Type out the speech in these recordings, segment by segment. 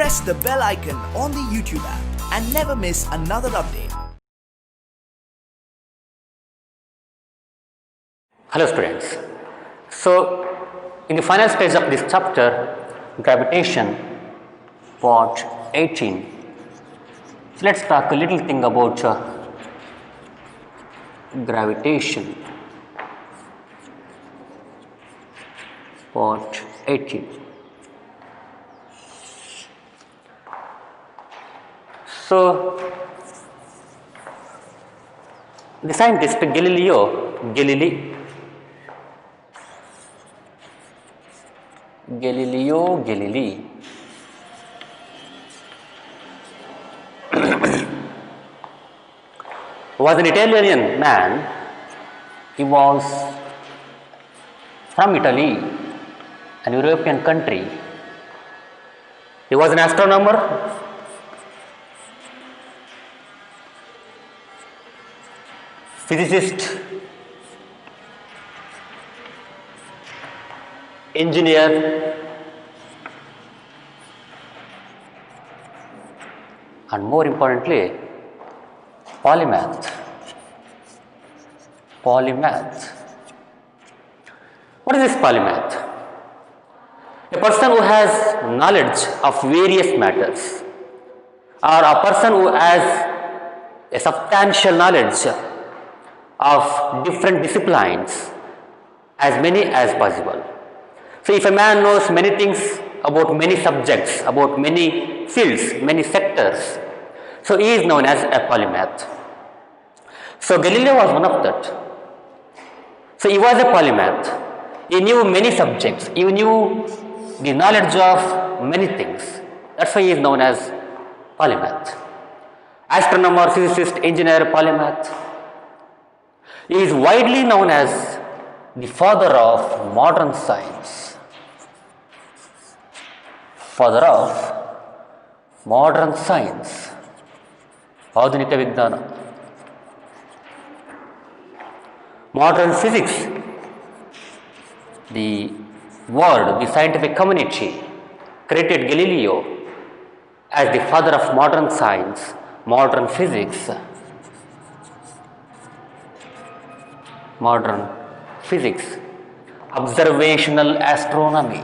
press the bell icon on the YouTube app and never miss another update. Hello students. So in the final stage of this chapter, gravitation, part 18. So let's talk a little thing about gravitation, part 18. So the scientist Galileo Galilei was an Italian man. He was from Italy, an European country. He was an astronomer, physicist, engineer, and more importantly, polymath. What is this polymath? A person who has knowledge of various matters, or a person who has a substantial knowledge of different disciplines, as many as possible. So if a man knows many things about many subjects, about many fields, many sectors, so he is known as a polymath. So Galileo was one of that. So he was a polymath. He knew many subjects. He knew the knowledge of many things. That's why he is known as polymath. Astronomer, physicist, engineer, polymath. He is widely known as the father of modern science. Father of modern science. Adhunika Vignana. Modern physics. The world, the scientific community credited Galileo as the father of modern science, modern physics. Modern physics, observational astronomy,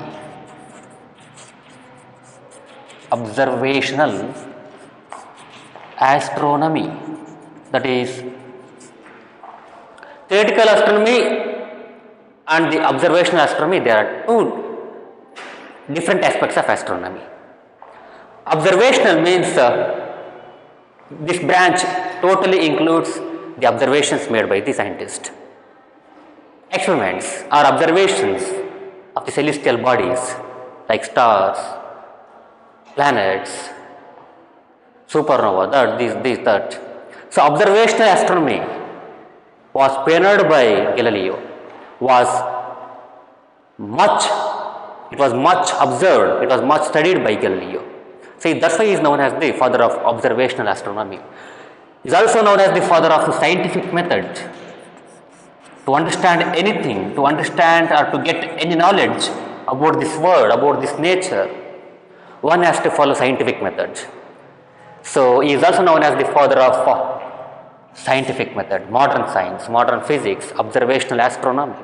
that is theoretical astronomy and the observational astronomy. There are two different aspects of astronomy. Observational means this branch totally includes the observations made by the scientist. Experiments or observations of the celestial bodies like stars, planets, supernova, that. So observational astronomy was pioneered by Galileo, it was much observed, it was much studied by Galileo. See, that's why he is known as the father of observational astronomy. He is also known as the father of the scientific method. To understand anything, to understand or to get any knowledge about this world, about this nature, one has to follow scientific method. So he is also known as the father of scientific method, modern science, modern physics, observational astronomy.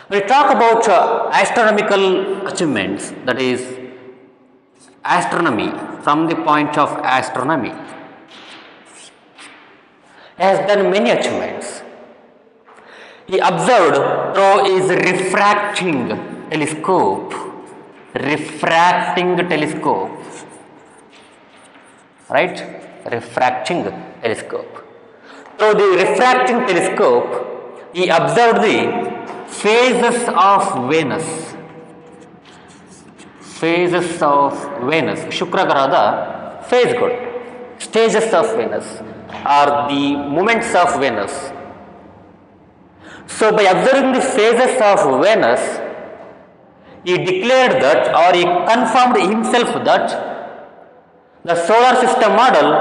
When we talk about astronomical achievements, that is astronomy, from the point of astronomy, he has done many achievements. He observed through his refracting telescope, right? Refracting telescope. Through the refracting telescope, he observed the phases of Venus. Shukra Grahada phase good. Stages of Venus are the moments of Venus. So by observing the phases of Venus, he declared that, or he confirmed himself that the solar system model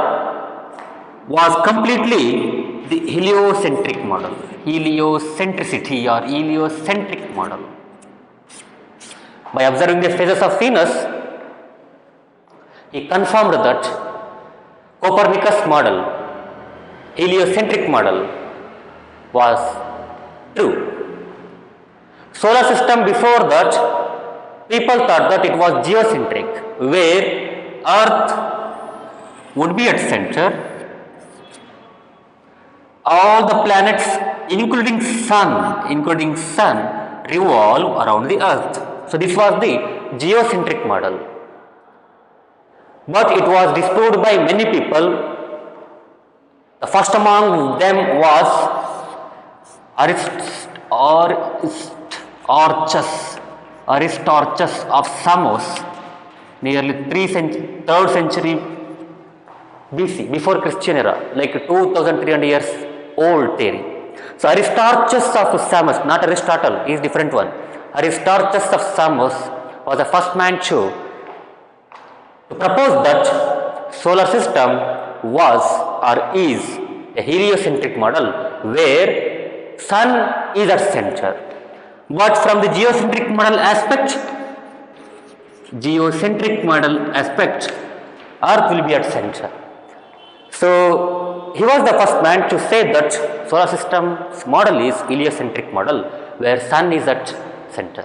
was completely the heliocentric model, heliocentricity or heliocentric model. By observing the phases of Venus, he confirmed that Copernicus model, heliocentric model, was true. Solar system before that, people thought that it was geocentric, where Earth would be at center. All the planets, including sun, revolve around the Earth. So this was the geocentric model. But it was disproved by many people. The first among them was Aristarchus of Samos, nearly 3rd century BC, before Christian era, like 2300 years old theory. So Aristarchus of Samos, not Aristotle, he is different one. Aristarchus of Samos was the first man to propose that solar system was or is a heliocentric model where sun is at center. But from the geocentric model aspect, Earth will be at center. So he was the first man to say that solar system's model is heliocentric model where sun is at center.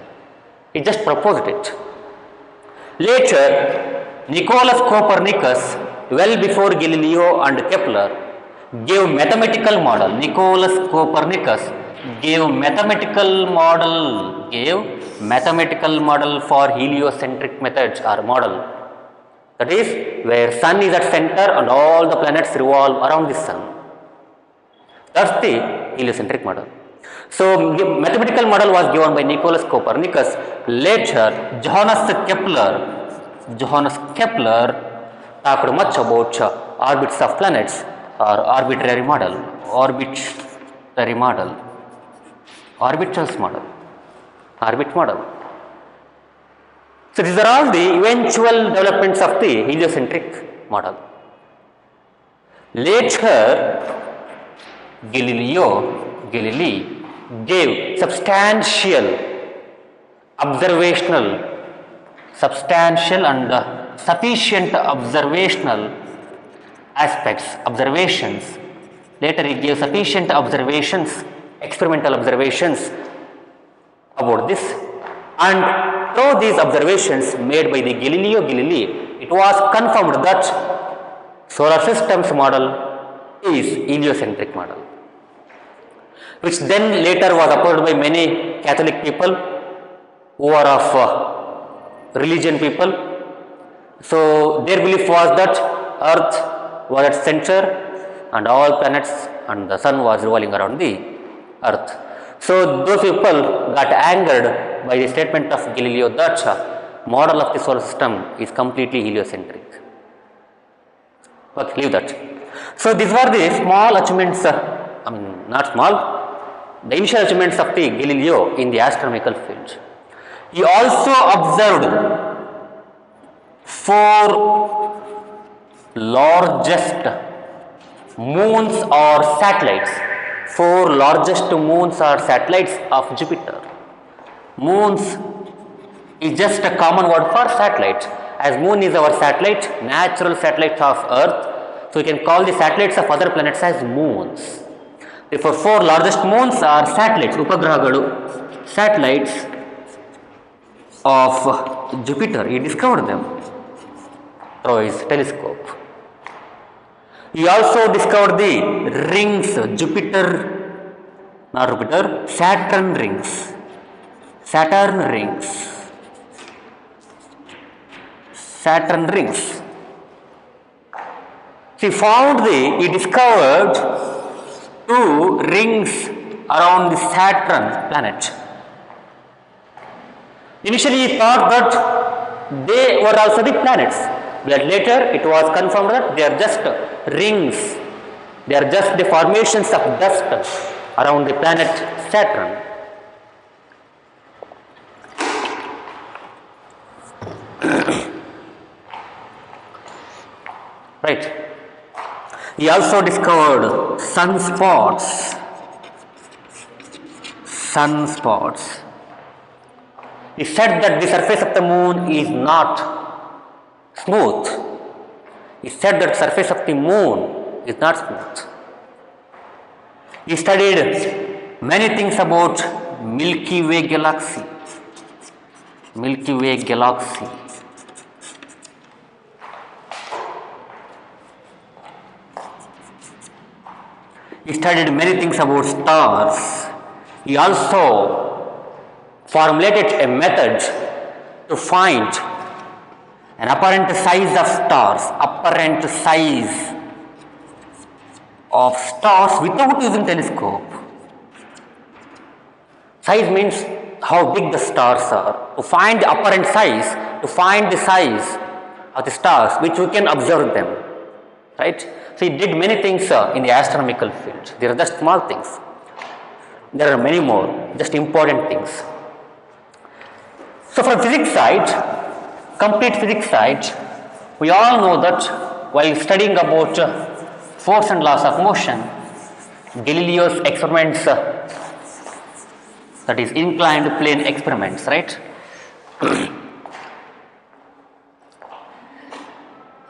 He just proposed it. Later, Nicolaus Copernicus, well before Galileo and Kepler, gave mathematical model. Nicolaus Copernicus gave mathematical model for heliocentric methods or model. That is where sun is at center and all the planets revolve around the sun. That's the heliocentric model. So mathematical model was given by Nicolaus Copernicus. Later, Johannes Kepler talked much about orbits of planets or orbitals model. So these are all the eventual developments of the heliocentric model. Later, Galilei gave substantial and sufficient observations. Later he gave sufficient experimental observations about this, and through these observations made by the Galileo Galilei, it was confirmed that solar system's model is heliocentric model, which then later was approved by many Catholic people who are of religion people. So their belief was that Earth was at center and all planets and the sun was revolving around the Earth. So those people got angered by the statement of Galileo that model of the solar system is completely heliocentric. But leave that. So these were the small achievements, not small, the initial achievements of the Galileo in the astronomical field. He also observed 4 largest moons or satellites. 4 largest moons or satellites of Jupiter. Moons is just a common word for satellite, as moon is our satellite, natural satellite of Earth. So we can call the satellites of other planets as moons. Therefore, 4 largest moons are satellites, upagrahagalu, satellites of Jupiter. He discovered them through his telescope. He also discovered the rings, Saturn rings. He discovered 2 rings around the Saturn planet. Initially he thought that they were also the planets, but later it was confirmed that they are just rings, they are just the formations of dust around the planet Saturn. Right. He also discovered sunspots. He said that the surface of the moon is not smooth, he said that surface of the moon is not smooth. He studied many things about Milky Way galaxy. Milky Way galaxy. He studied many things about stars. He also formulated a method to find an apparent size of stars, without using telescope. Size means how big the stars are. To find the apparent size, to find the size of the stars which we can observe them, right? So he did many things in the astronomical field. There are just small things. There are many more, just important things. So from physics side, complete physics side, we all know that while studying about force and laws of motion, Galileo's experiments, that is inclined plane experiments, right?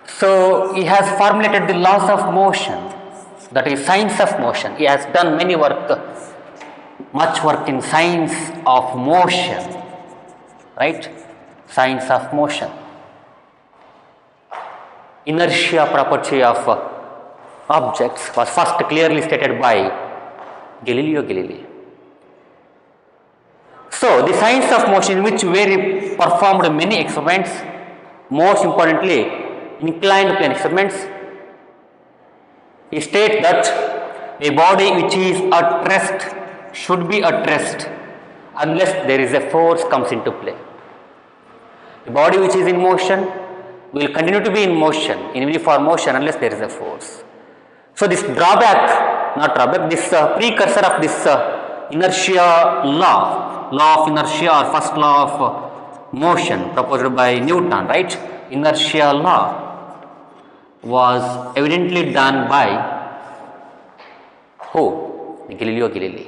So he has formulated the laws of motion, that is science of motion. He has done much work in science of motion, right? Science of motion. Inertia property of objects was first clearly stated by Galileo Galilei. So the science of motion, in which he performed many experiments, most importantly inclined plane experiments, he states that a body which is at rest should be at rest unless there is a force comes into play. The body which is in motion will continue to be in motion, in uniform motion, unless there is a force. So this precursor of this inertia law of inertia, or first law of motion proposed by Newton, right? Inertia law was evidently done by who? Galileo Galilei.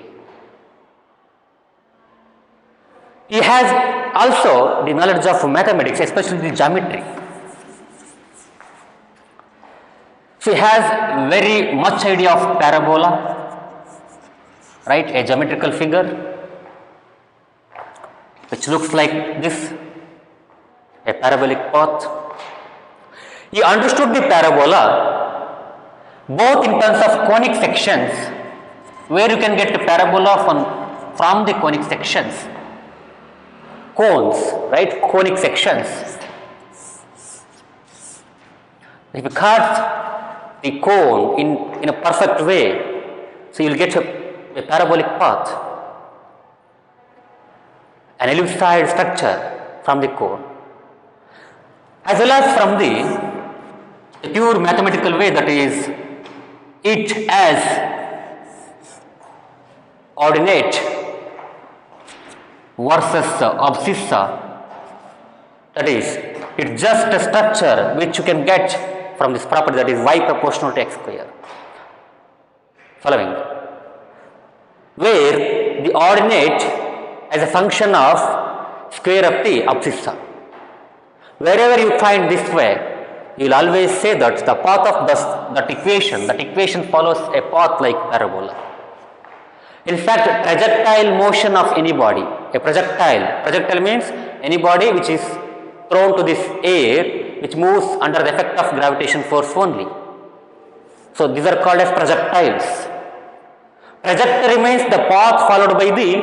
He has also the knowledge of mathematics, especially the geometry. So he has very much idea of parabola, right? A geometrical figure which looks like this, a parabolic path. He understood the parabola both in terms of conic sections, where you can get the parabola from the conic sections, cones, right? Conic sections. If you cut the cone in a perfect way, so you will get a parabolic path, an ellipsoid structure from the cone, as well as from the pure mathematical way, that is it as ordinate versus abscissa, that is it's just a structure which you can get from this property, that is y proportional to x square. Following, where the ordinate as a function of square of the abscissa. Wherever you find this way, you will always say that the path of that equation follows a path like parabola. In fact, projectile motion of any body, a projectile means any body which is thrown to this air, which moves under the effect of gravitation force only. So these are called as projectiles. Trajectory means the path followed by the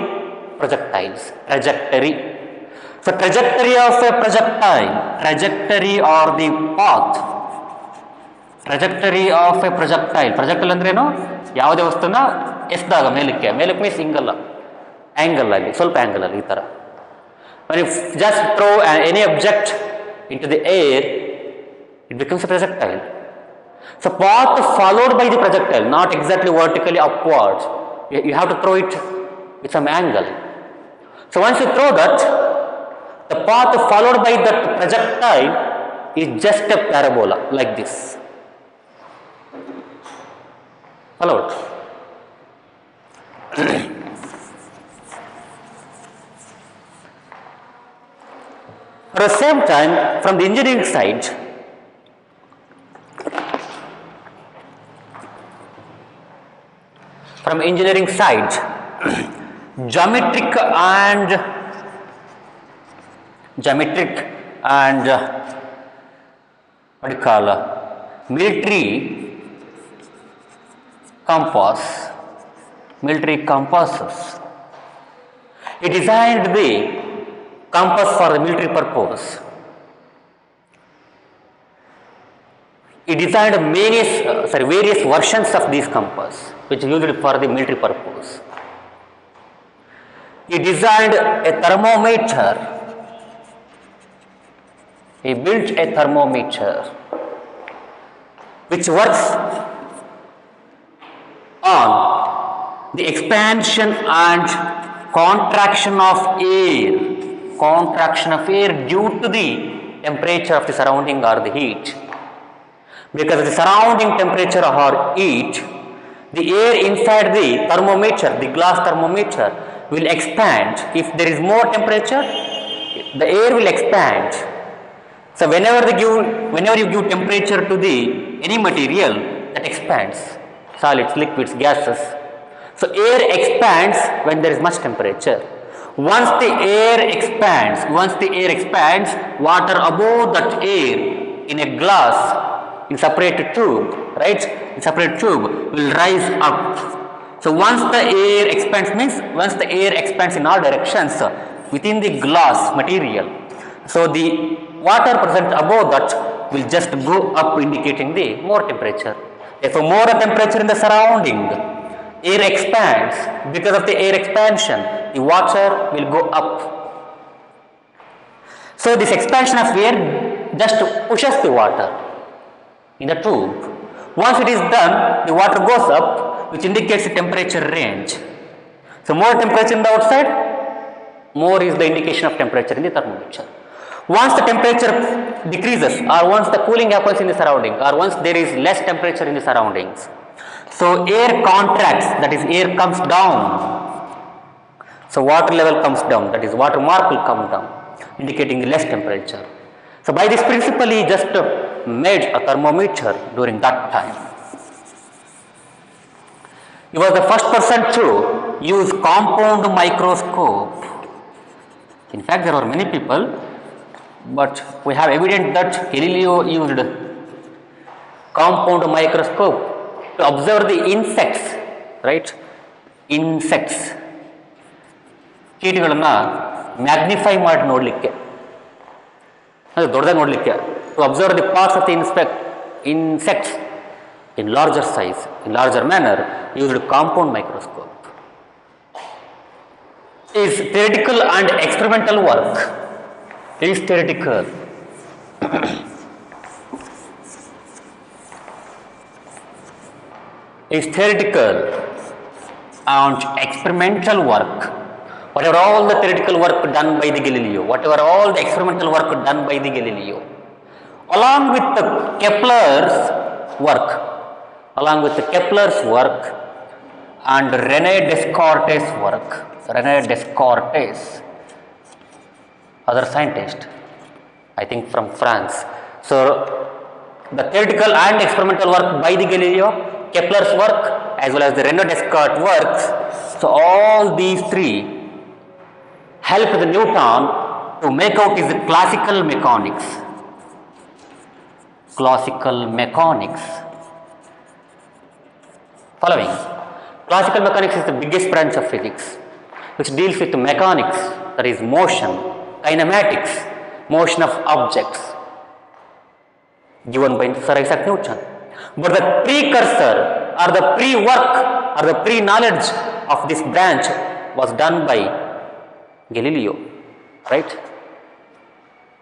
projectiles. Trajectory. So trajectory of a projectile, trajectory or the path, trajectory of a projectile ಅಂದ್ರೇನು, ಯಾವುದೇ ವಸ್ತುನ ಎಸ್ದಾಗ ಮೇಲಕ್ಕೆ means ಹಿಂಗಲ್ಲ, angle ಅಲ್ಲಿ, ಸ್ವಲ್ಪ angle ಅಲ್ಲಿ, ಈ ತರ. When you just throw any object into the air, it becomes a projectile. So path followed by the projectile, not exactly vertically upwards. You have to throw it with some angle. So once you throw that, the path followed by that projectile is just a parabola like this. Followed. At the same time, from the engineering side, from engineering side, geometric and what do you call military compasses. He designed the compass for the military purpose. He designed various versions of these compass which used for the military purpose. He designed a thermometer. He built a thermometer which works on the expansion and contraction of air due to the temperature of the surrounding or the heat. Because of the surrounding temperature or heat, the air inside the thermometer, the glass thermometer, will expand. If there is more temperature, the air will expand. So whenever you give temperature to any material, that expands, solids, liquids, gases. So air expands when there is much temperature. Once the air expands, water above that air in a glass, in separate tube, will rise up. So once the air expands in all directions within the glass material, so the water present above that will just go up, indicating the more temperature. Therefore, more temperature in the surrounding, air expands. Because of the air expansion, the water will go up. So this expansion of air just pushes the water in the tube. Once it is done, the water goes up, which indicates the temperature range. So more temperature in the outside, more is the indication of temperature in the thermometer. Once the temperature decreases, or once the cooling happens in the surrounding, or once there is less temperature in the surroundings, so air contracts, that is air comes down. So water level comes down, that is water mark will come down, indicating less temperature. So by this principle, he just made a thermometer during that time. He was the first person to use compound microscope. In fact, there were many people, but we have evidence that Galileo used compound microscope to observe the insects, ಕೀಟಗಳನ್ನ magnify ಮಾಡಿ ನೋಡಲಿಕ್ಕೆ, ಅದು ದೊಡ್ಡದಾಗಿ ನೋಡಲಿಕ್ಕೆ, to observe the parts of the insects in larger size, in larger manner, used compound microscope. Is theoretical and experimental work. Is theoretical. Is theoretical and experimental work. Whatever all the theoretical work done by the Galileo, whatever all the experimental work done by the Galileo, along with the Kepler's work, and René Descartes' work. René Descartes, other scientist, I think from France. So the theoretical and experimental work by the Galileo, Kepler's work, as well as the René Descartes works, so all these three helped the Newton to make out his classical mechanics. Following, classical mechanics is the biggest branch of physics, which deals with mechanics, that is motion, kinematics, motion of objects, given by Sir Isaac Newton. But the precursor or the pre-work or the pre-knowledge of this branch was done by Galileo, right?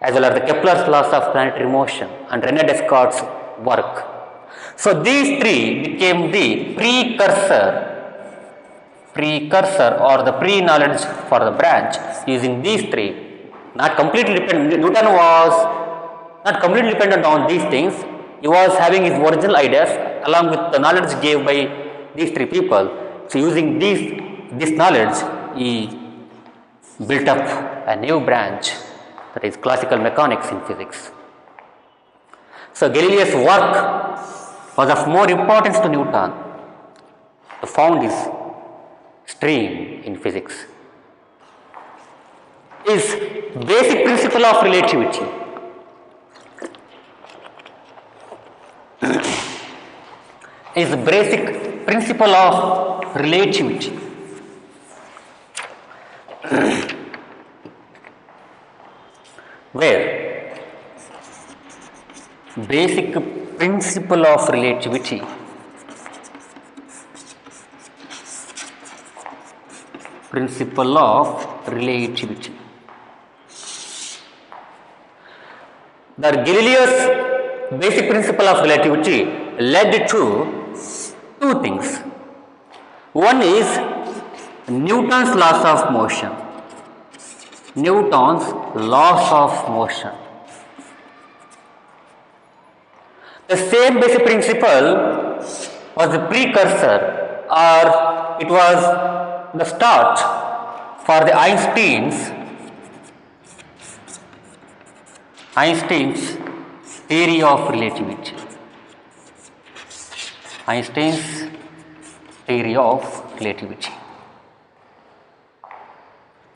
As well as the Kepler's laws of planetary motion and René Descartes' work. So these three became the precursor or the pre-knowledge for the branch. Using these three, not completely dependent. Newton was not completely dependent on these things. He was having his original ideas along with the knowledge gave by these three people. So using this knowledge, he built up a new branch, that is classical mechanics in physics. So Galileo's work was of more importance to Newton. found his stream in physics, is basic principle of relativity. Is the basic principle of relativity. Where basic principle of relativity The Galileo's basic principle of relativity led to two things. One is Newton's laws of motion. Newton's laws of motion. The same basic principle was the precursor, or it was the start for the Einstein's theory of relativity. Einstein's theory of relativity.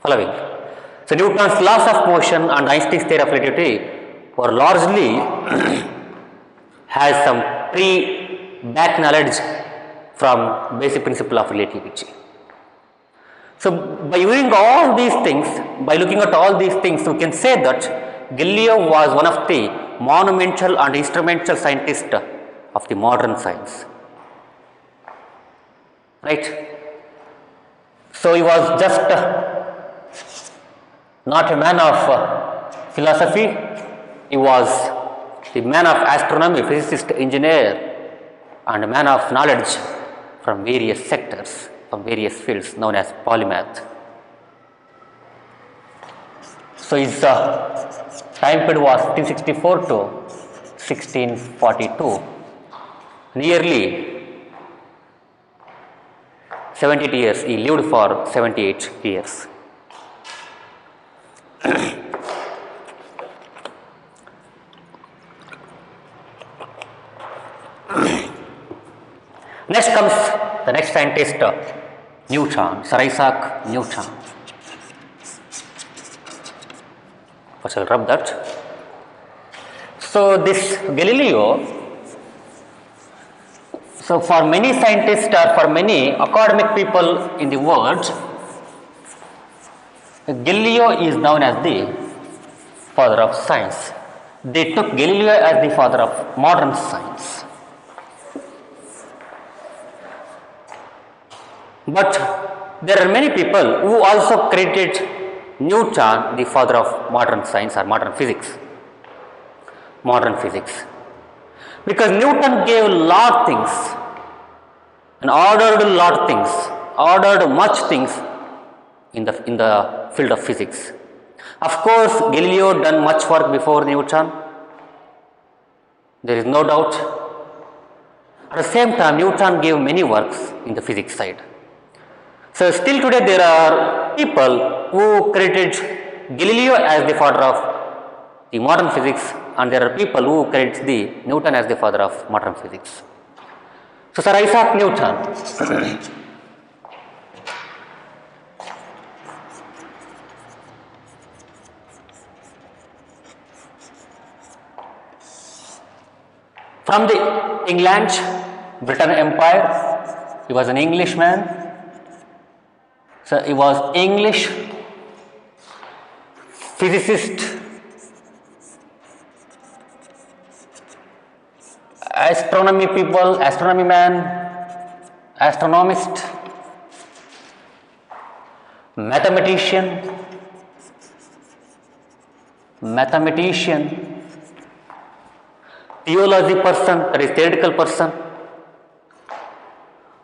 Following. So, Newton's laws of motion and Einstein's theory of relativity were largely has some pre-back knowledge from basic principle of relativity. So, by using all these things, by looking at all these things, we can say that Galileo was one of the monumental and instrumental scientists of the modern science. Right? So, he was just not a man of philosophy, he was the man of astronomy, physicist, engineer, and a man of knowledge from various sectors, from various fields, known as polymath. So, his time period was 1564 to 1642, nearly 78 years. He lived for 78 years. Next comes the next scientist, Newton, Sir Isaac Newton. First, I will rub that. So, this Galileo, so for many scientists or for many academic people in the world, Galileo is known as the father of science. They took Galileo as the father of modern science. But there are many people who also credited Newton the father of modern science or modern physics. Modern physics. Because Newton gave a lot of things and ordered a lot of things, ordered much things in the field of physics. Of course, Galileo done much work before Newton. There is no doubt. At the same time, Newton gave many works in the physics side. So, still today there are people who credited Galileo as the father of the modern physics, and there are people who credit the Newton as the father of modern physics. So, Sir Isaac Newton from the England, Britain Empire, he was an Englishman. So, he was English physicist, astronomy people, astronomy man, astronomist, mathematician, theology person, that is theoretical person,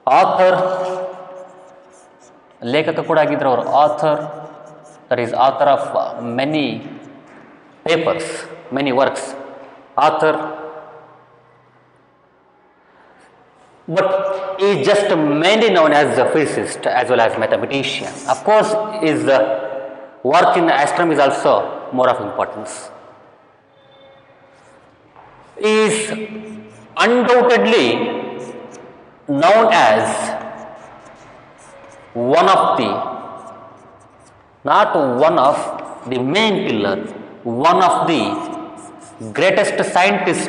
author, ಲೇಖಕ ಕೂಡ ಆಗಿದ್ರು ಅವರು, author, that is author of many papers, many works, author. But he is just mainly known as a physicist as well as mathematician. Of course, his work in astronomy is also more of importance. He is undoubtedly known as one of the, not one of the main pillar, one of the greatest scientists,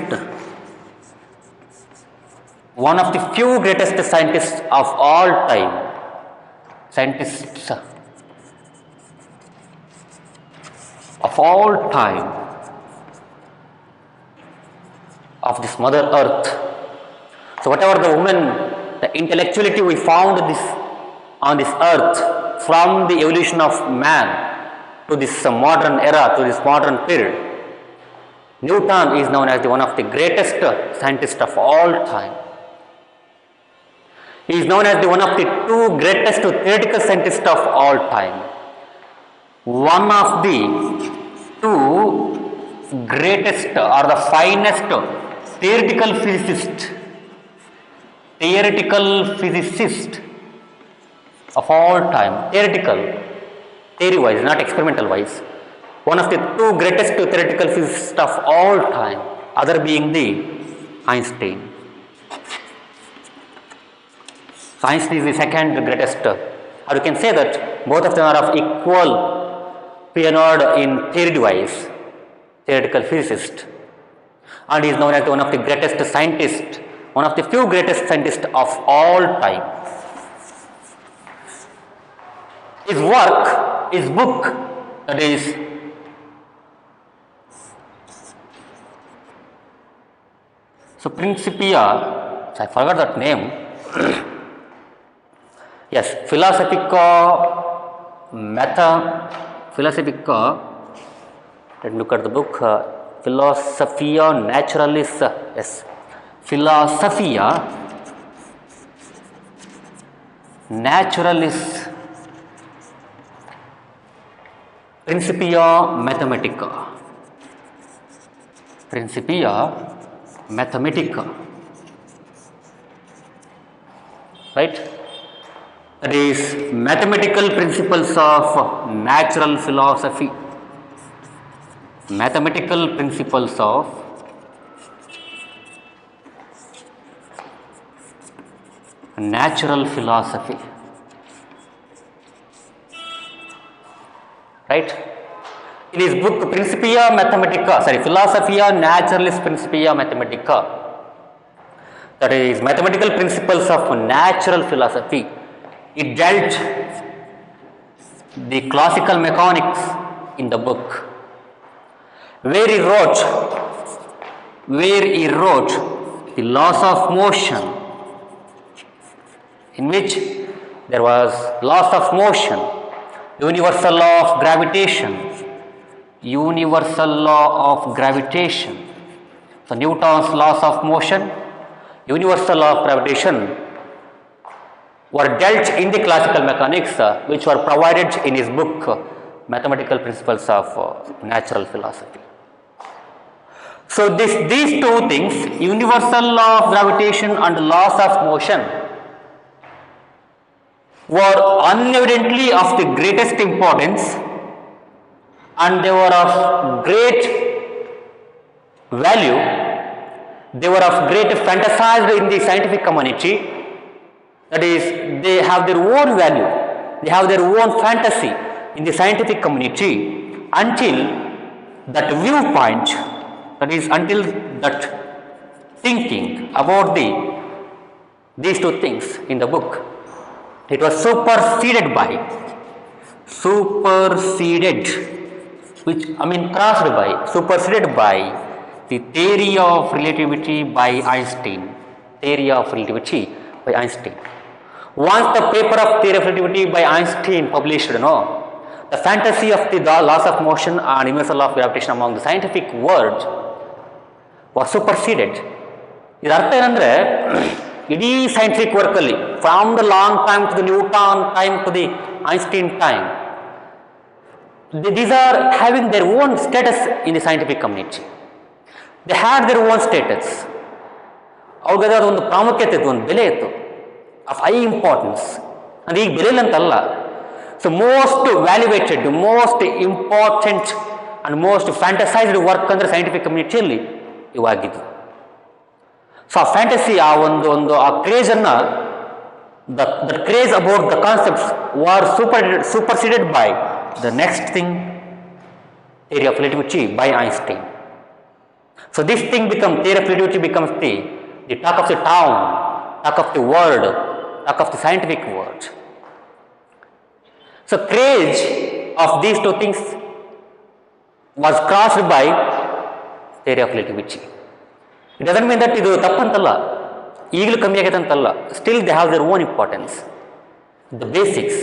one of the few greatest scientists of all time, scientists of all time of this Mother Earth. So whatever the woman, the intellectuality we found this on this earth from the evolution of man to this modern era, to this modern period, Newton is known as the one of the greatest scientists of all time. He is known as the one of the two greatest theoretical scientists of all time. One of the two greatest or the finest theoretical physicist of all time. Theoretical, theory wise, not experimental wise. One of the two greatest theoretical physicists of all time, other being the Einstein. So Einstein is the second greatest, or you can say that both of them are of equal period in theory wise, theoretical physicist, and he is known as one of the greatest scientists, one of the few greatest scientists of all time. His work, his book, that is so Principia, I forgot that name. Yes, Philosophica, let me look at the book, Philosophia Naturalis, yes, Philosophia Naturalis Principia Mathematica, right? That is mathematical principles of natural philosophy. Mathematical principles of natural philosophy, right? In his book Philosophia Naturalis Principia Mathematica, that is mathematical principles of natural philosophy, it dealt the classical mechanics in the book, where he wrote the laws of motion, in which there was laws of motion, universal law of gravitation, so Newton's laws of motion, universal law of gravitation were dealt in the classical mechanics, which were provided in his book Mathematical Principles of Natural Philosophy. So these two things, universal law of gravitation and laws of motion, were unevidently of the greatest importance, and they were of great value. They were of great fantasized in the scientific community. That is, they have their own value, they have their own fantasy in the scientific community until that viewpoint, that is, until that thinking about these two things in the book, it was superseded, superseded by the theory of relativity by Einstein. Once the paper of theory of relativity by Einstein published, the fantasy of the laws of motion and universal law of gravitation among the scientific world was superseded. ಇದರ ಅರ್ಥ ಏನಂದ್ರೆ ಇಡೀ scientific ವರ್ಕಲ್ಲಿ from the long time to the Newton time to the Einstein time, these are having their own status in the scientific community. They had their own status. ಅವ್ರಿಗೆ ಅದೊಂದು ಪ್ರಾಮುಖ್ಯತೆ ಇತ್ತು, ಒಂದು ಬೆಲೆ ಇತ್ತು, ಆಫ್ ಹೈ ಇಂಪಾರ್ಟೆನ್ಸ್. ಅಂದರೆ ಈಗ ಬೆಲೆ ಅಂತಲ್ಲ. So most valuated, most important and most fantasised work ಅಂದರೆ ಸೈಂಟಿಫಿಕ್ ಕಮ್ಯುನಿಟಿಯಲ್ಲಿ ಇವಾಗಿದ್ದು. ಸೊ ಆ ಫ್ಯಾಂಟಸಿ, ಆ ಕ್ರೇಜನ್ನು the craze about the concepts was superseded by the next thing, theory of relativity by Einstein. So this thing becomes, theory of relativity becomes the talk of the town, talk of the world, talk of the scientific world. So craze of these two things was crossed by theory of relativity. It doesn't mean that ಇದು ತಪ್ಪಂತಲ್ಲ, ಈಗಲೂ ಕಮ್ಮಿ ಆಗೈತೆ ಅಂತಲ್ಲ, still they have their own importance, the basics.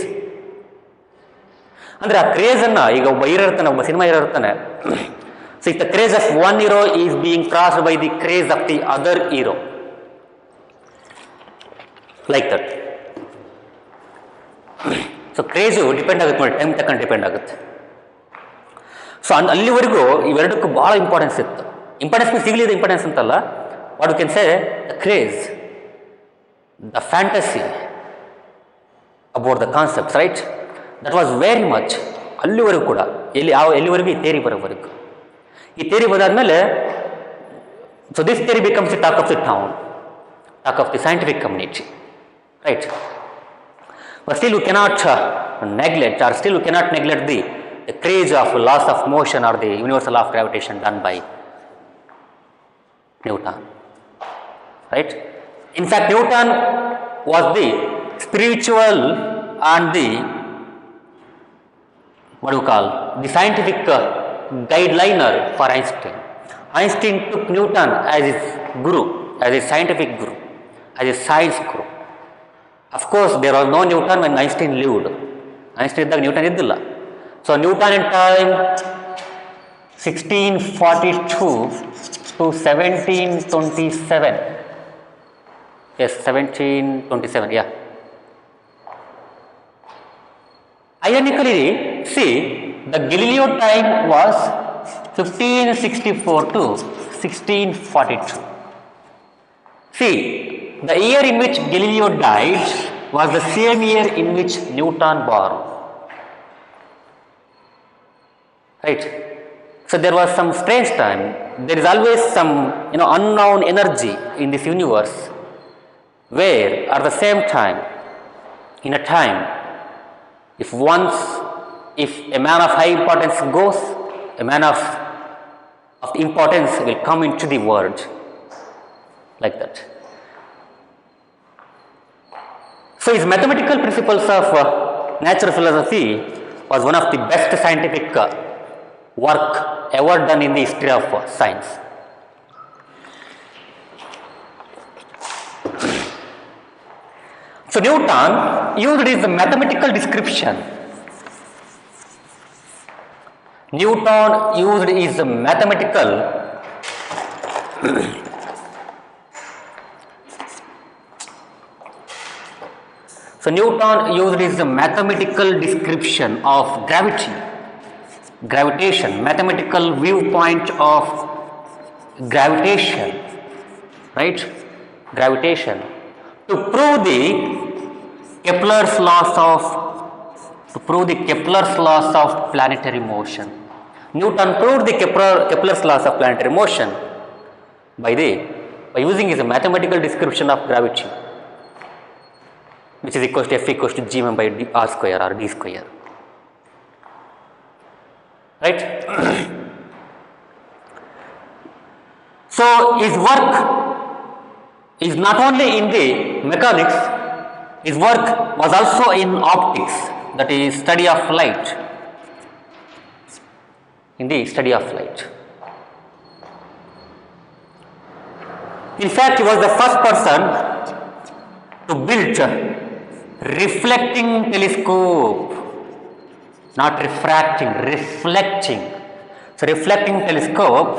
ಅಂದರೆ ಆ ಕ್ರೇಜನ್ನು ಈಗ ಒಬ್ಬ ಹೀರೋ ಇರ್ತಾನೆ, ಒಬ್ಬ ಸಿನಿಮಾ ಹೀರೋ ಇರ್ತಾನೆ. So if the craze of one hero is being crossed by the craze of the other hero, like that. So craze depend ಆಗುತ್ತೆ ನೋಡಿ, ಟೈಮ್ ತಕ್ಕಂಡು ಡಿಪೆಂಡ್ ಆಗುತ್ತೆ. ಸೊ ಅಲ್ಲಿವರೆಗೂ ಇವೆರಡಕ್ಕೂ ಭಾಳ ಇಂಪಾರ್ಟೆನ್ಸ್ ಇತ್ತು. ಇಂಪಾರ್ಟೆನ್ಸ್ ಸಿಗಲಿದೆ ಇಂಪಾರ್ಟೆನ್ಸ್ ಅಂತಲ್ಲ, what you can say the craze, the fantasy about the concepts, right, that was very much. ಅಲ್ಲಿವರೆಗೂ ಕೂಡ ಎಲ್ಲಿವರೆಗೂ ಈ ಥಿಯರಿ ಬರೋವರೆಗೂ. ಈ ಥಿಯರಿ ಬಂದಾದ್ಮೇಲೆ so this theory becomes the talk of the town, talk of the scientific community, right. But still we cannot neglect, or still we cannot neglect the craze of laws of motion or the universal law of gravitation done by Newton, right. In fact, Newton was the spiritual and the, what do you call, the scientific guideliner for Einstein. Einstein took Newton as his guru, as a scientific guru, as a science guru. Of course, there was no Newton when Einstein lived. Einstein ಇದ್ದಾಗ Newton ಇದ್ದಿಲ್ಲ. So Newton in time 1642 to 1727. Yes, 1727, yeah. Ironically, see, the Galileo time was 1564 to 1642. See, the year in which Galileo died was the same year in which Newton born. Right? So there was some strange time. There is always some, unknown energy in this universe, where at the same time, in a time, if a man of high importance goes, a man of importance will come into the world, like that. So his mathematical principles of natural philosophy was one of the best scientific work ever done in the history of science. So Newton used his mathematical description. Newton used his mathematical So Newton used his mathematical description of gravitation, mathematical viewpoint of gravitation, right? Gravitation, to prove the Kepler's laws of planetary motion. Newton proved the Kepler's laws of planetary motion by using his mathematical description of gravity, which is equals to F equals to G m by R square or D square, right. So his work is not only in the mechanics, his work was also in optics, that is study of light, in the study of light. In fact, he was the first person to build reflecting telescope, not refracting, reflecting. So reflecting telescope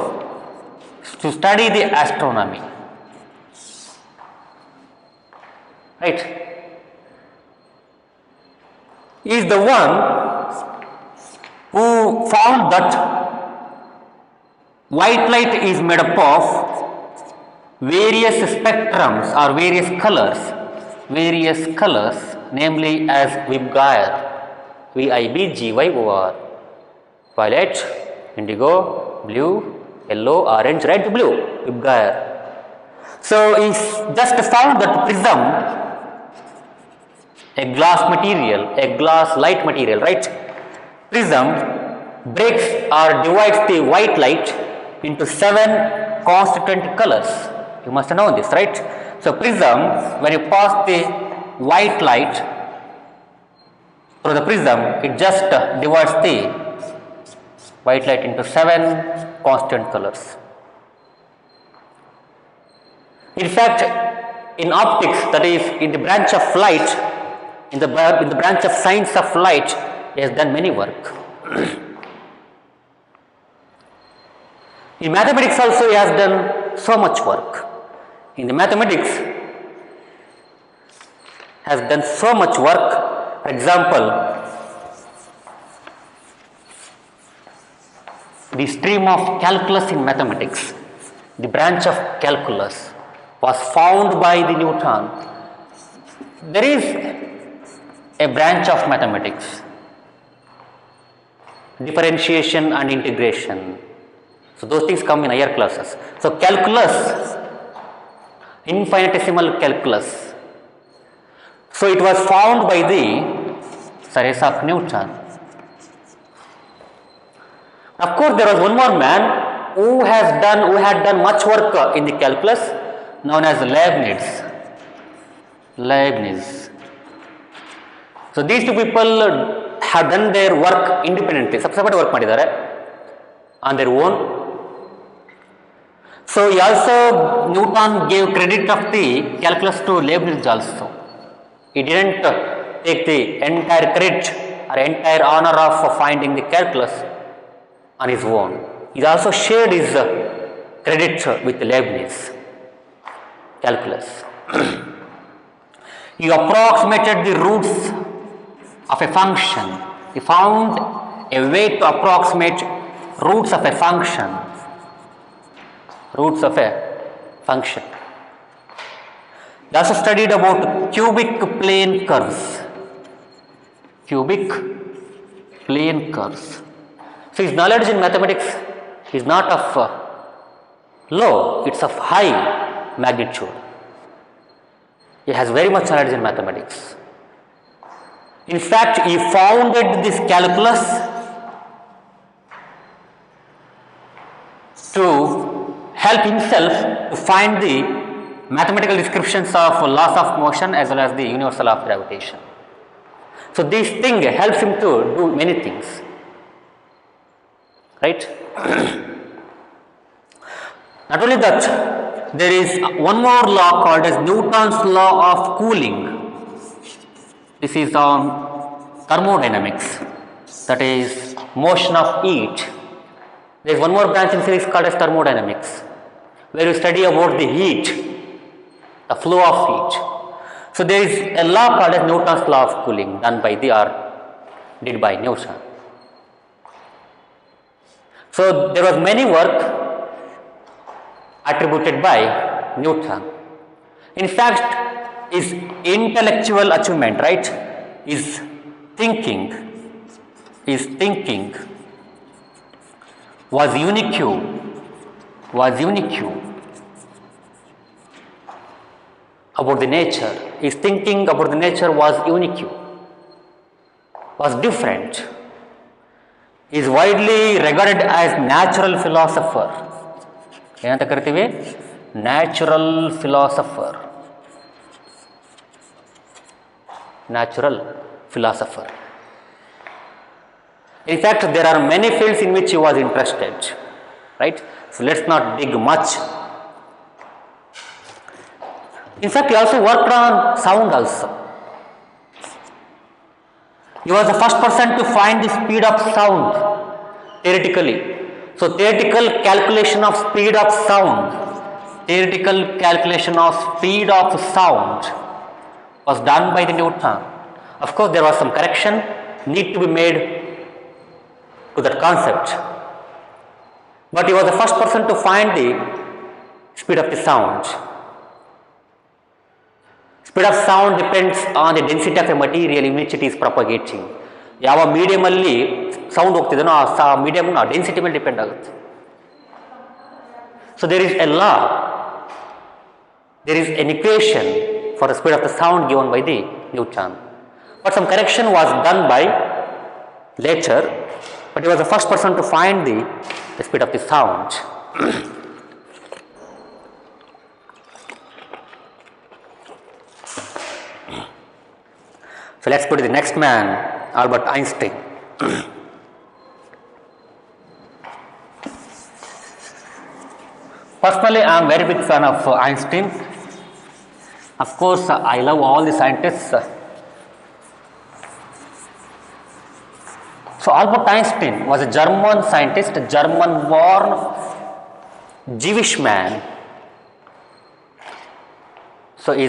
to study the astronomy, right. He is the one who found that white light is made up of various spectrums or various colors, namely as VIBGYOR, VIBGYOR, violet, indigo, blue, yellow, orange, red, blue, VIBGYOR. So he just found that prism a glass material, a glass light material, right? Prism breaks or divides the white light into 7 constituent colors. You must know this, right? So prism, when you pass the white light through the prism, it just divides the white light into 7 constituent colors. In fact, in optics, that is in the branch of light, in the branch of science of light, he has done many work. In mathematics also he has done so much work. In the mathematics has done so much work. For example, the stream of calculus in mathematics, the branch of calculus was found by the Newton. There is a branch of mathematics, differentiation and integration. So those things come in higher classes. So calculus, infinitesimal calculus. So it was found by the Sir Isaac Newton. Of course, there was one more man who had done much work in the calculus, known as Leibniz. So these two people have done their work independently. Separate work ಮಾಡಿದ್ದಾರೆ on their own. So he also, Newton gave credit of the calculus to Leibniz also. He didn't take the entire credit or entire honor of finding the calculus on his own. He also shared his credit with Leibniz calculus. He approximated the roots of a function. He found a way to approximate roots of a function. He also studied about cubic plane curves. So his knowledge in mathematics is not of low, it's of high magnitude. He has very much knowledge in mathematics. In fact, he founded this calculus to help himself to find the mathematical descriptions of laws of motion as well as the universal law of gravitation. So this thing helps him to do many things, right? Not only that, there is one more law called as Newton's law of cooling. This is on thermodynamics, that is motion of heat. There is one more branch in physics called as thermodynamics, where you study about the heat, the flow of heat. So there is a law called as Newton's law of cooling, done by did by Newton. So there was many work attributed by Newton. In fact, his intellectual achievement, right, his thinking was unique about the nature. His thinking about the nature was unique, was different. He is widely regarded as natural philosopher. ಏನಂತ ಕರಿತೀವಿ? Natural philosopher. In fact, there are many fields in which he was interested, right? So let's not dig much. In fact, he also worked on sound also. He was the first person to find the speed of sound theoretically. So theoretical calculation of speed of sound was done by the Newton. Of course, there was some correction need to be made to that concept, but he was the first person to find the speed of the sound. Speed of sound depends on the density of a material in which it is propagating. ಯಾವ ಮೀಡಿಯಮಲ್ಲಿ sound ಹೋಗ್ತಿದೆನೋ ಆ medium density ಮೇಲೆ depend ಆಗುತ್ತೆ. So there is a law, there is an equation for the speed of the sound given by the Newton. but some correction was done by later, but he was the first person to find the speed of the sound. So let's go to the next man, Albert Einstein. Personally, I am very big fan of Einstein. Of course, I love all the scientists. So Albert Einstein was a German scientist, a German-born Jewish man. So he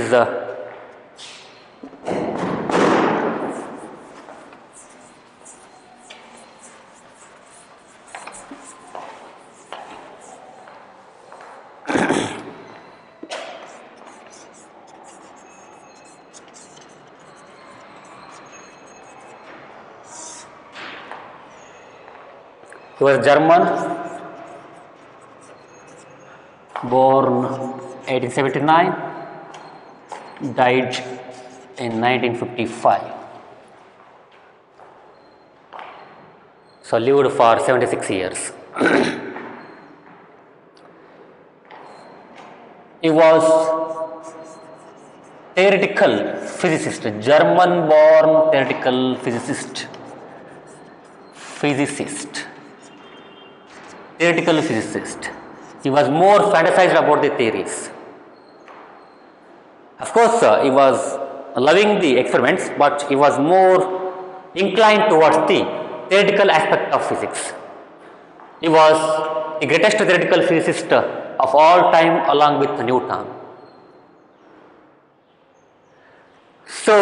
was German, born 1879, died in 1955. So lived for 76 years. He was theoretical physicist, German-born theoretical physicist. Theoretical physicist. He was more fantasized about the theories. Of course, he was loving the experiments, but he was more inclined towards the theoretical aspect of physics. He was the greatest theoretical physicist of all time, along with Newton. So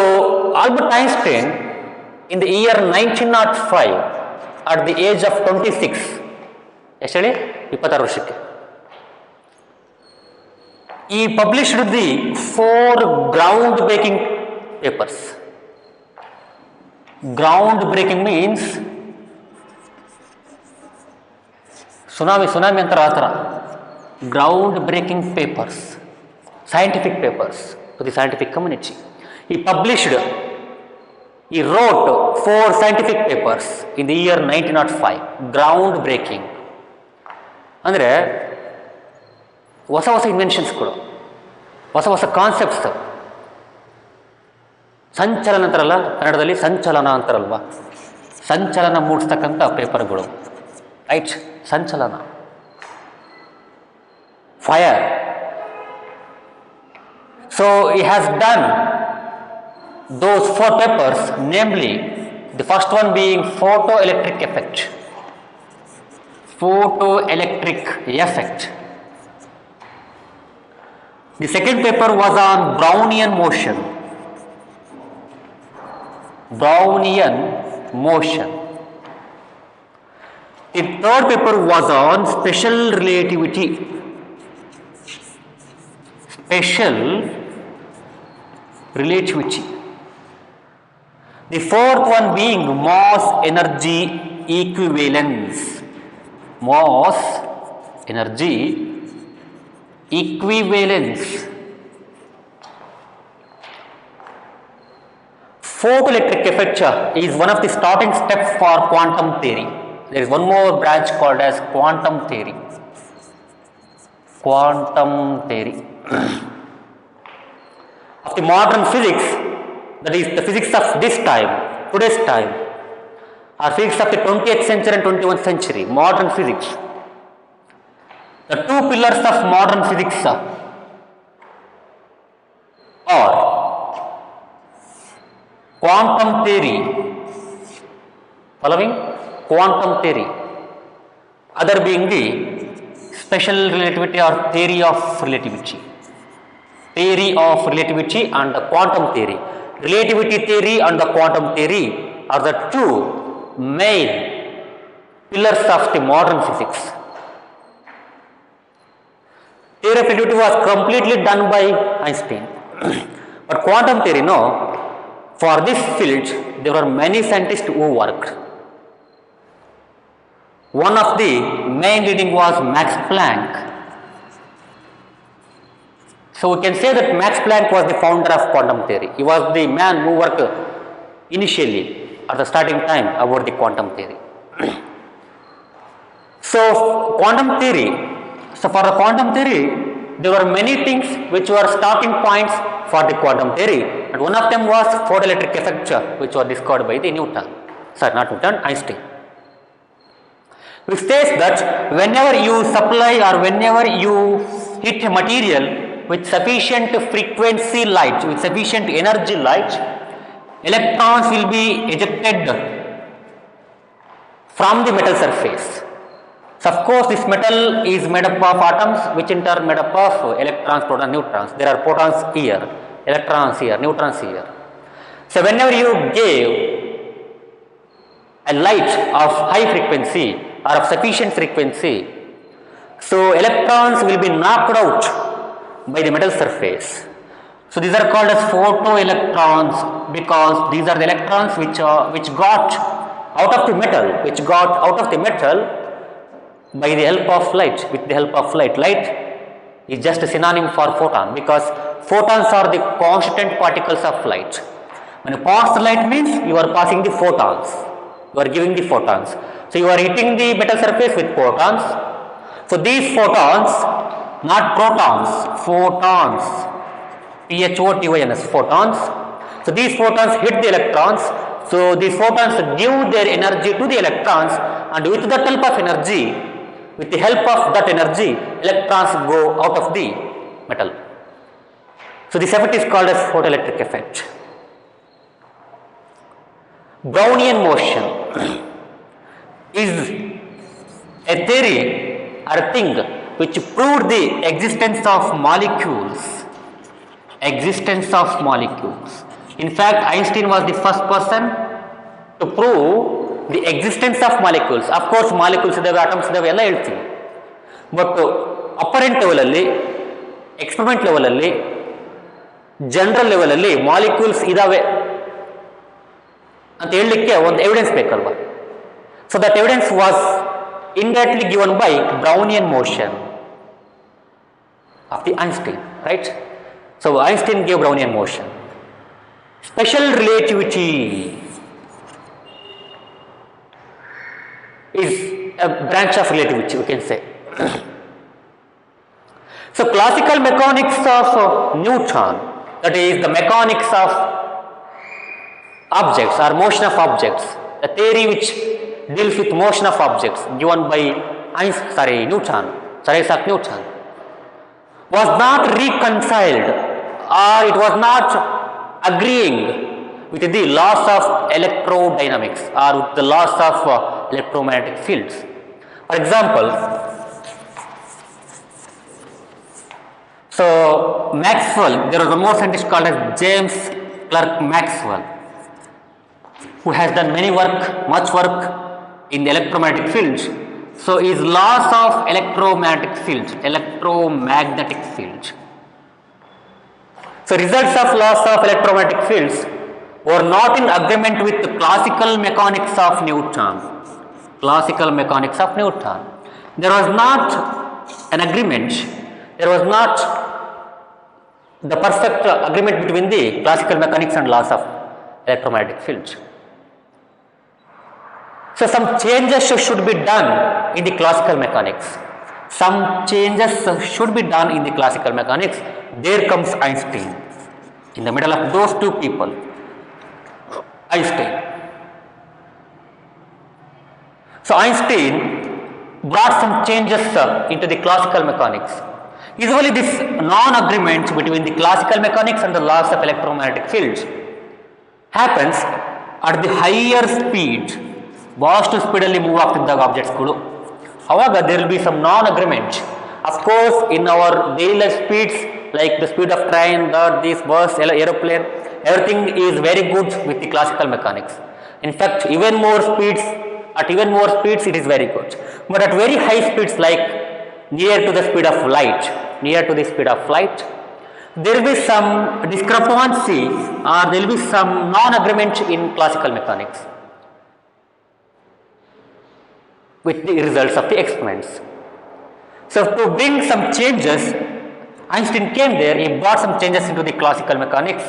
Albert Einstein, in the year 1905, at the age of 26, yesterday 26 ವರ್ಷಕ್ಕೆ, he published the 4 groundbreaking papers. Groundbreaking means tsunami ಅಂತಾರ ಆ ಥರ. Groundbreaking papers, scientific papers to the scientific community. He wrote 4 scientific papers in the year 1905. Groundbreaking ಅಂದರೆ ಹೊಸ ಹೊಸ ಇನ್ವೆನ್ಷನ್ಸ್ಗಳು, ಹೊಸ concepts, ಸಂಚಲನ ಅಂತಾರಲ್ಲ ಕನ್ನಡದಲ್ಲಿ, ಸಂಚಲನ ಅಂತಾರಲ್ವ, ಸಂಚಲನ ಮೂಡಿಸ್ತಕ್ಕಂಥ ಪೇಪರ್ಗಳು, ರೈಟ್? ಸಂಚಲನ, fire. So he has done those 4 papers, namely the first one being photoelectric effect. The second paper was on Brownian motion. The third paper was on special relativity. The fourth one being mass energy equivalence. Photoelectric effect is one of the starting steps for quantum theory. There is one more branch called as quantum theory. Of the modern physics, that is the physics of this time, today's time, or physics of the 20th century and 21st century, modern physics. The 2 pillars of modern physics are quantum theory, following quantum theory, other being the special relativity or theory of relativity and the quantum theory. Relativity theory and the quantum theory are the 2 main pillars of the modern physics. Theory of relativity was completely done by Einstein, but quantum theory, no. For this field, there were many scientists who worked. One of the main leading was Max Planck. So we can say that Max Planck was the founder of quantum theory. He was the man who worked initially at the starting time about the quantum theory. So quantum theory, so for the quantum theory, there were many things which were starting points for the quantum theory, and one of them was photoelectric effect, which was discovered by the Einstein, which says that whenever you supply or whenever you hit a material with sufficient frequency light, with sufficient energy light, electrons will be ejected from the metal surface. So of course this metal is made up of atoms, which in turn made up of electrons, protons, neutrons. There are protons here, electrons here, neutrons here. So whenever you give a light of high frequency or of sufficient frequency, so electrons will be knocked out by the metal surface. So these are called as photoelectrons, because these are the electrons which got out of the metal, by the help of light, with the help of light. Light is just a synonym for photon, because photons are the constant particles of light. When you pass the light means you are passing the photons, you are giving the photons. So you are hitting the metal surface with photons. So these photons, not protons, photons, P-H-O-T-O-N-S, photons. So these photons hit the electrons. So these photons give their energy to the electrons, and with the help of energy, with the help of that energy, electrons go out of the metal. So this effect is called as photoelectric effect. Brownian motion is a theory or a thing which proved the existence of molecules. In fact, Einstein was the first person to prove the existence of molecules. Of course, molecules idave, atoms idave ella helthivi, but apparent level alli, experiment level alli, general level alli molecules idave anta hellikke ಒಂದು evidence ಬೇಕಲ್ವಾ. So that evidence was indirectly given by Brownian motion of the Einstein, right? So Einstein gave Brownian motion. Special relativity is a branch of relativity, we can say. So classical mechanics of Newton, that is the mechanics of objects or motion of objects, the theory which deals with motion of objects given by Sir Isaac Newton, was not reconciled, or it was not agreeing with the laws of electrodynamics or with the laws of electromagnetic fields. For example, so Maxwell, there was a more scientist called as James Clerk Maxwell, who has done much work in the electromagnetic fields. So his laws of electromagnetic fields. So results of laws of electromagnetic fields were not in agreement with the classical mechanics of Newton. There was not an agreement, there was not the perfect agreement between the classical mechanics and laws of electromagnetic fields. So some changes should be done in the classical mechanics. There comes Einstein. In the middle of those two people, Einstein. So Einstein brought some changes into the classical mechanics. Usually this non-agreement between the classical mechanics and the laws of electromagnetic fields happens at the higher speed. Vast speed alli move ಆಗ್ತಿದ್ದಾಗ objects ಗಳು, ಅವಾಗ there will be some non-agreement. Of course, in our daily life speeds, like the speed of train, this bus, aeroplane, everything is very good with the classical mechanics. In fact, at even more speeds it is very good. But at very high speeds, like near to the speed of light, there will be some discrepancy or there will be some non-agreement in classical mechanics with the results of the experiments. So to bring some changes, Einstein came there, he brought some changes into the classical mechanics.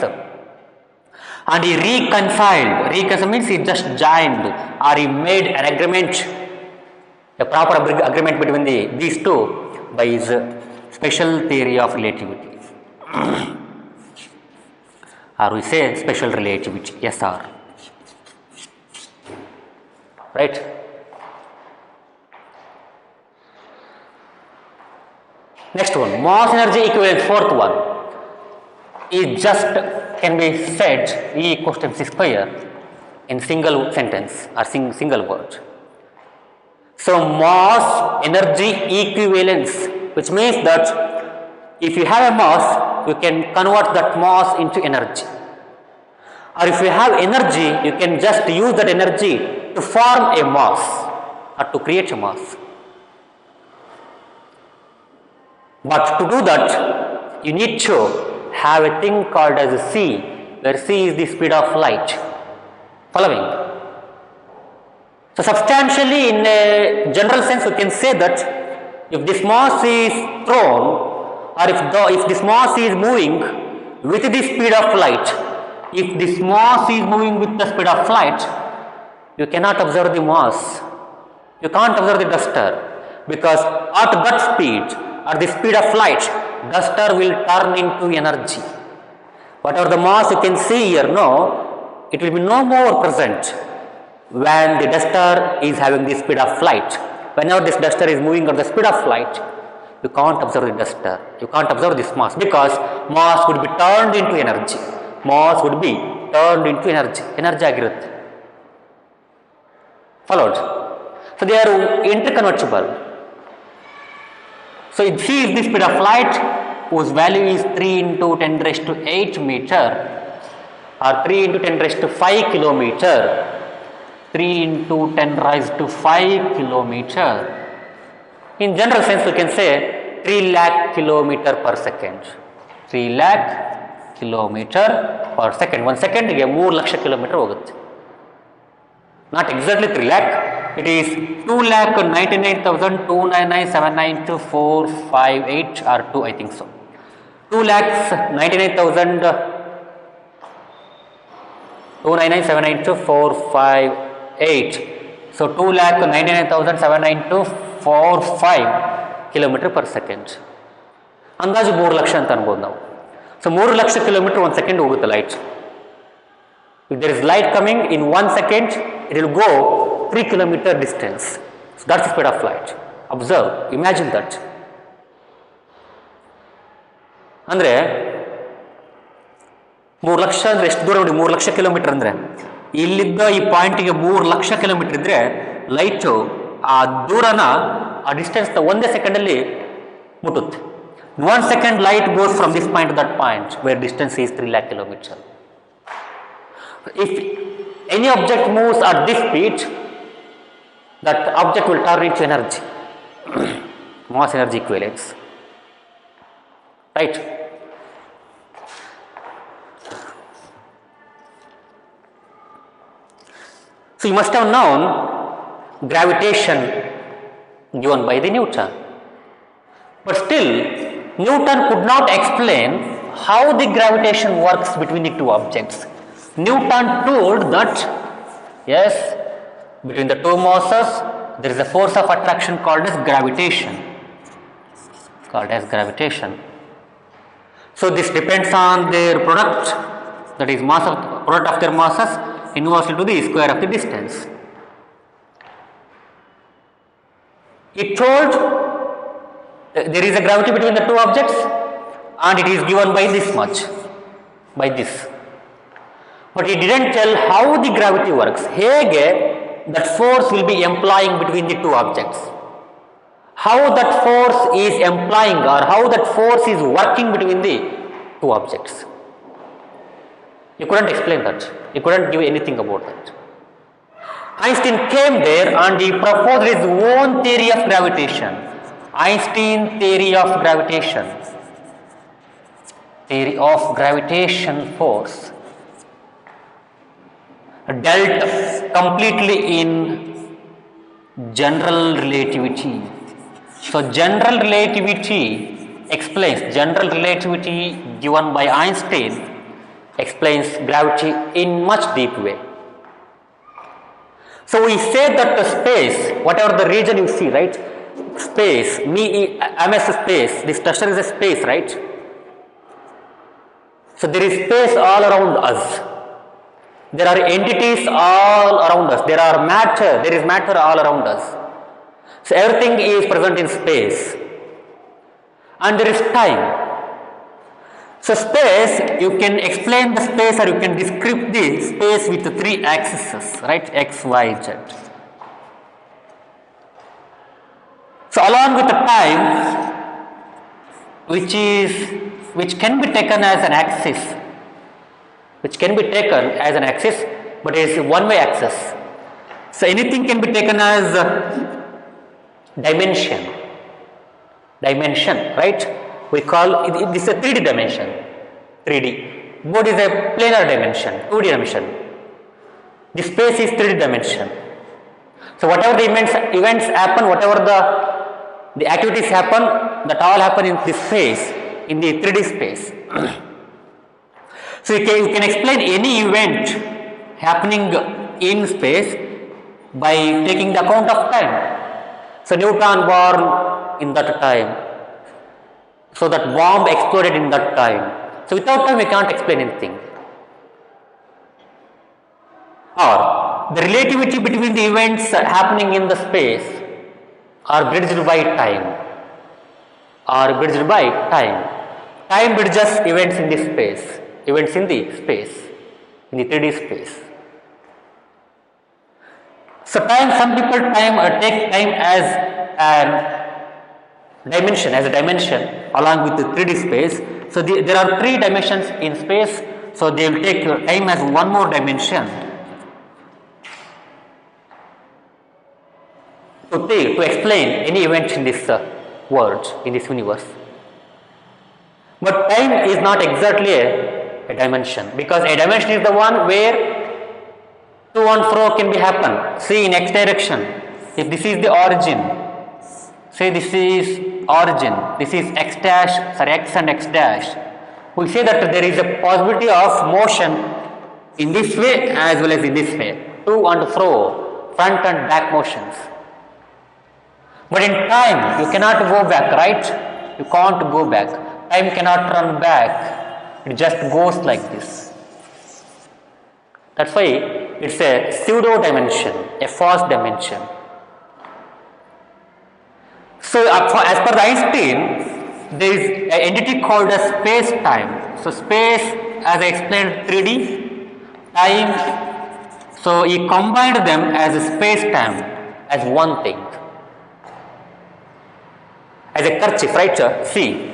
and he reconciled means he just joined or he made an agreement, a proper agreement between these two by his special theory of relativity or we say special relativity, SR, right. Next one, mass energy equivalence, fourth one, is just can be said E equals to mc square in single sentence or single word. So mass energy equivalence, which means that if you have a mass, you can convert that mass into energy, or if you have energy, you can just use that energy to form a mass or to create a mass. But to do that, you need to have a thing called as c, where c is the speed of light. Following. So substantially, in a general sense, we can say that if this mass is thrown, or if this mass is moving with the speed of light, if this mass is moving with the speed of light, you cannot observe the mass. You can't observe the duster, because at that speed, or the speed of light, duster will turn into energy. Whatever the mass you can see here, no, it will be no more present when the duster is having the speed of light. Whenever this duster is moving at the speed of light, you can't observe the duster, you can't observe this mass, because mass would be turned into energy. Mass would be turned into energy ಆಗಿರುತ್ತೆ. Followed. So they are interconvertible. So c is the speed of light, whose value is 3 into 10 raised to 8 meter, or 3 into 10 raised to 5 kilometer, 3 into 10 raised to 5 kilometer. In general sense, we can say 3 lakh kilometer per second. 3 lakh kilometer per second. 1 second ಗೆ 3 lakh kilometre ಹೋಗುತ್ತೆ. Not exactly 3 lakh. It is 2,99,299,792,458 or 2, I think so. 2,99,792,458. So 2,99,792,45 kilometer per second. ಅಂದಾಜು 3 ಲಕ್ಷ ಅಂತ ಅನ್ಬೋದು ನಾವು. So 3 lakh kilometre 1 second ಹೋಗುತ್ತೆ light. If there is light coming in 1 second, it will go 3 kilometer distance. So that's the speed of light. Observe, imagine that. ಅಂದರೆ 3 ಲಕ್ಷ ಅಂದರೆ ಎಷ್ಟು ದೂರ ನೋಡಿ, 3 ಲಕ್ಷ ಕಿಲೋಮೀಟರ್ ಅಂದರೆ ಇಲ್ಲಿದ್ದ ಈ ಪಾಯಿಂಟಿಗೆ 3 ಲಕ್ಷ ಕಿಲೋಮೀಟರ್ ಇದ್ದರೆ ಲೈಟು ಆ ದೂರನ ಆ ಡಿಸ್ಟೆನ್ಸ್ನ ಒಂದೇ ಸೆಕೆಂಡಲ್ಲಿ ಮುಟ್ಟುತ್ತೆ. 1 second light goes from this point to that point where distance is 3 lakh kilometers. If any object moves at this speed, that object will turn into energy. Mass energy equivalence, right? So you must have known gravitation given by the Newton, but still Newton could not explain how the gravitation works between the two objects. Newton told that yes, between the two masses there is a force of attraction called as gravitation. So this depends on their product, that is mass of product of their masses inversely to the square of the distance. It told there is a gravity between the two objects and it is given by this much, by this. But he didn't tell how the gravity works. ಹೇಗೆ that force will be employing between the two objects. How that force is employing or how that force is working between the two objects. He couldn't explain that. He couldn't give anything about that. Einstein came there and he proposed his own theory of gravitation. Einstein theory of gravitation. Theory of gravitation force. Dealt completely in general relativity. So general relativity explains, general relativity given by Einstein explains gravity in much deep way. So we say that the space, whatever the region you see, right? Space, I'm as a space, this structure is a space, right? So there is space all around us. There are entities all around us. There is matter all around us. So everything is present in space. And there is time. So space, you can explain the space or you can describe the space with the three axes, right? X, Y, Z. So along with the time, which can be taken as an axis, but it is a one-way axis. So anything can be taken as dimension, right? We call it, this is a 3D dimension, 3D. Board is a planar dimension, 2D dimension. The space is 3D dimension. So whatever the events happen, whatever the activities happen, that all happen in this space, in the 3D space. So you can explain any event happening in space by taking the account of time. So Newton born in that time. So that bomb exploded in that time. So without time we can't explain anything. Or the relativity between the events happening in the space are bridged by time. Time bridges events in the space. In the 3D space. So some people take time as an dimension, along with the 3D space. So there are 3 dimensions in space, so they will take time as one more dimension to explain any event in this world, in this universe. But time is not exactly a dimension, because a dimension is the one where to and fro can be happen. See in x direction, if this is the origin, say this is origin, this is x and x dash, we say that there is a possibility of motion in this way as well as in this way, to and fro, front and back motions. But in time you cannot go back, right? You can't go back. Time cannot run back, it just goes like this. That's why it's a pseudo dimension, a false dimension. So as per Einstein, there is an entity called as space-time. So space, as I explained, 3D, time, so he combined them as a space-time, as one thing. As a kerchief, right? See,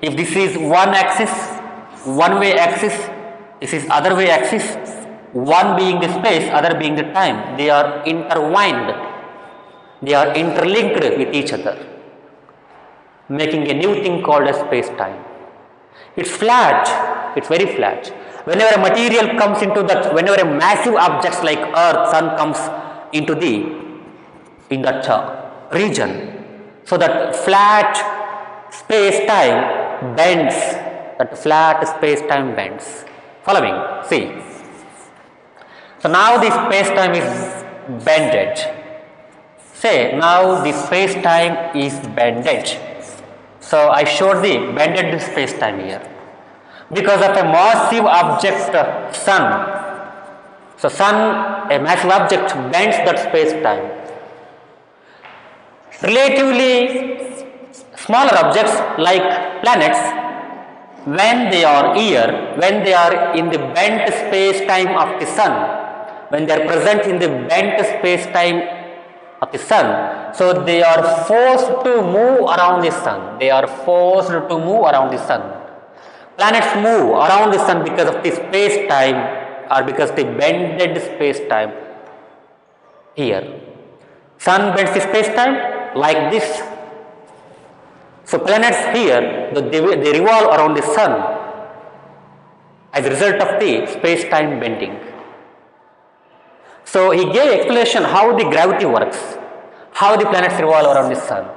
if this is one axis, one-way axis, this is other way axis, one being the space, other being the time, they are intertwined, they are interlinked with each other, making a new thing called as space-time. It's flat, it's very flat. Whenever a material comes into that, whenever a massive object like Earth, Sun comes into in that region, so that flat space-time bends, Following? See. So now the space-time is bended. Say, now the space-time is bended. So I showed the bended space-time here. Because of a massive object, Sun. So Sun, a massive object, bends that space-time. Relatively smaller objects like planets, when they are here, when they are in the bent space-time of the Sun, when they are present in the bent space-time of the Sun, so they are forced to move around the Sun. Planets move around the Sun because of the space-time or because the bended space-time here. Sun bends the space-time like this. So planets here, they revolve around the Sun as a result of the space-time bending. So he gave explanation how the gravity works, how the planets revolve around the Sun,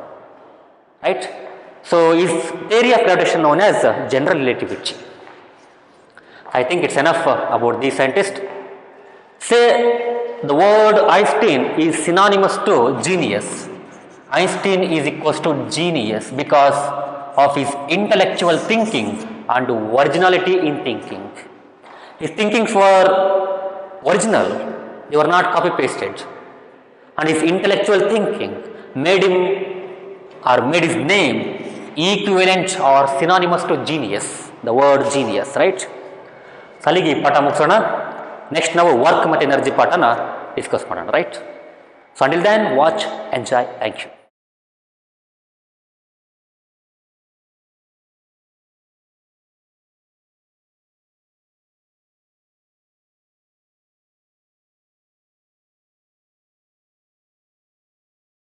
right? So his theory of gravitation known as general relativity. I think it's enough about these scientists. Say the word Einstein is synonymous to genius. Einstein is equals to genius because of his intellectual thinking and originality in thinking. His thinkings were original, they were not copy pasted, and his intellectual thinking made his name equivalent or synonymous to genius, the word genius, right? ಅಲ್ಲಿಗೆ ಈ ಪಾಠ ಮುಗಿಸೋಣ. Next ನಾವು work ಮತ್ತು energy ಪಾಠನ discuss ಮಾಡೋಣ, right? So until then watch, enjoy, thank you.